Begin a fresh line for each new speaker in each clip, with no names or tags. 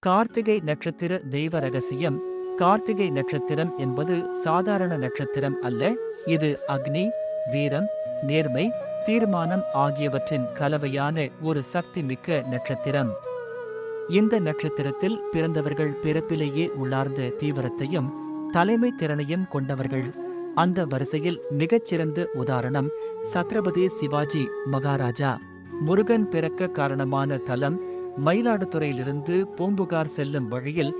கார்த்திகை நட்சத்திர தெய்வ ரகசியம். கார்த்திகை நட்சத்திரம் என்பது சாதாரண நட்சத்திரம் அல்ல. இது அக்னி, வீரம், நேர்மை, தீர்மானம் ஆகியவற்றின் கலவையான ஒரு சக்தி மிக்க நட்சத்திரம். இந்த நட்சத்திரத்தில் பிறந்தவர்கள் பிறப்பிலேயே உள்ளார்ந்த தீவிரத்தையும் தலைமை திறனையும் கொண்டவர்கள். அந்த வரிசையில் மிகச்சிறந்த உதாரணம் சத்ரபதி சிவாஜி மகாராஜா. முருகன் பிறக்க காரணமான தலம் மயிலாடுதுறையிலிருந்து பூம்புகார் செல்லும் வழியில்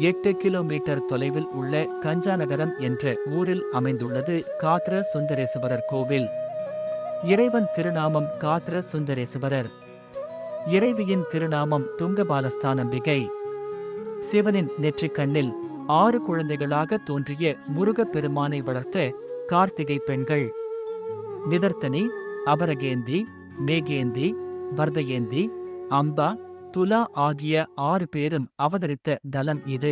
8 கிலோமீட்டர் தொலைவில் உள்ள கஞ்சாநகரம் என்ற ஊரில் அமைந்துள்ளது காத்ர சுந்தரேசுவரர் கோவில். இறைவன் திருநாமம் காத்ர சுந்தரேசுவரர். இறைவியின் திருநாமம் துங்கபாலஸ்தானம்பிகை. சிவனின் நெற்றிக்கண்ணில் 6 குழந்தைகளாக தோன்றிய முருகப் பெருமானை வளர்த்த கார்த்திகை பெண்கள். நிதர்த்தனி, அபரகேந்தி, மேகேந்தி, வர்தயேந்தி, அம்பா, துலா ஆகிய 6 பேரும் அவதரித்த தலம் இது.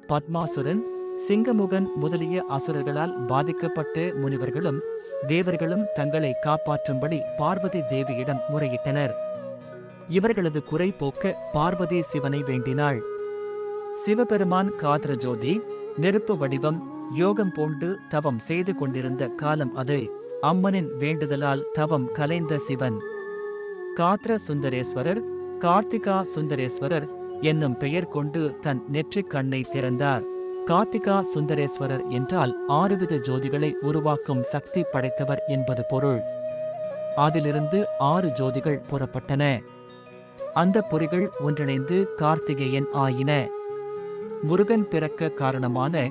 பத்மாசுரன், சிங்கமுகன் முதலிய அசுரர்களால் பாதிக்கப்பட்ட முனிவர்களும் தேவர்களும் தங்களை காப்பாற்றும்படி பார்வதி தேவியிடம் முறையிட்டனர். இவர்களது குறை போக்க பார்வதி சிவனை வேண்டினாள். சிவபெருமான் காத்ர ஜோதி, நெருப்பு வடிவம், யோகம் பூண்டு தவம் செய்து கொண்டிருந்த காலம் அது. அம்மனின் வேண்டுதலால் தவம் கலைந்த சிவன் காத்ர சுந்தரேஸ்வரர், கார்த்திகா சுந்தரேஸ்வரர் என்னும் பெயர் கொண்டு தன் நெற்றிக் கண்ணை திறந்தார். கார்த்திகா சுந்தரேஸ்வரர் என்றால் 6 வித ஜோதிகளை உருவாக்கும் சக்தி படைத்தவர் என்பது பொருள். அதிலிருந்து 6 ஜோதிகள் புறப்பட்டன. அந்த பொறிகள் ஒன்றிணைந்து கார்த்திகேயன் ஆயின. முருகன் பிறக்க காரணமான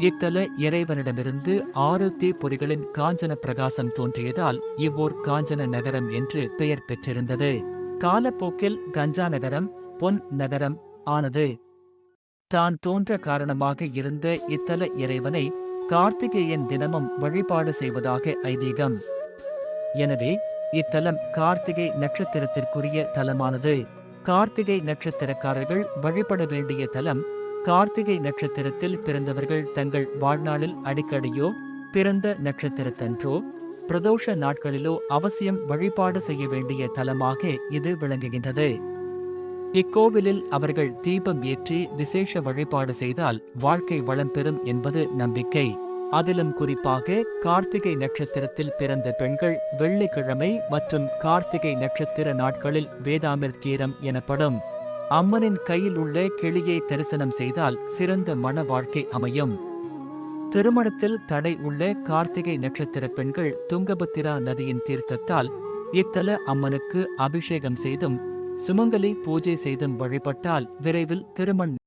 இத்தல இறைவனிடமிருந்து 6 தீப்பொறிகளின் காஞ்சன பிரகாசம் தோன்றியதால் இவ்வூர் காஞ்சன நகரம் என்று பெயர் பெற்றிருந்தது. காலப்போக்கில் கஞ்சா நகரம் பொன் நகரம் ஆனது. தான் தோன்ற காரணமாக இருந்த இத்தல இறைவனை கார்த்திகேயன் தினமும் வழிபாடு செய்வதாக ஐதீகம். எனவே இத்தலம் கார்த்திகை நட்சத்திரத்திற்குரிய தலமானது. கார்த்திகை நட்சத்திரக்காரர்கள் வழிபட வேண்டிய தலம். கார்த்திகை நட்சத்திரத்தில் பிறந்தவர்கள் தங்கள் வாழ்நாளில் அடிக்கடியோ பிறந்த நட்சத்திரத்தன்றோ பிரதோஷ நாட்களிலோ அவசியம் வழிபாடு செய்ய வேண்டிய தலமாக இது விளங்குகின்றது. இக்கோவிலில் அவர்கள் தீபம் ஏற்றி விசேஷ வழிபாடு செய்தால் வாழ்க்கை வளம் பெறும் என்பது நம்பிக்கை. அதிலும் குறிப்பாக கார்த்திகை நட்சத்திரத்தில் பிறந்த பெண்கள் வெள்ளிக்கிழமை மற்றும் கார்த்திகை நட்சத்திர நாட்களில் வேதாமிர்தீரம் எனப்படும் அம்மனின் கையில் உள்ள கிளியை தரிசனம் செய்தால் சிறந்த மன வாழ்க்கை அமையும். திருமணத்தில் தடை உள்ள கார்த்திகை நட்சத்திர பெண்கள் துங்கபத்திரா நதியின் தீர்த்தத்தால் இத்தல அம்மனுக்கு அபிஷேகம் செய்தும் சுமங்கலி பூஜை செய்தும் வழிபட்டால் விரைவில் திருமணம்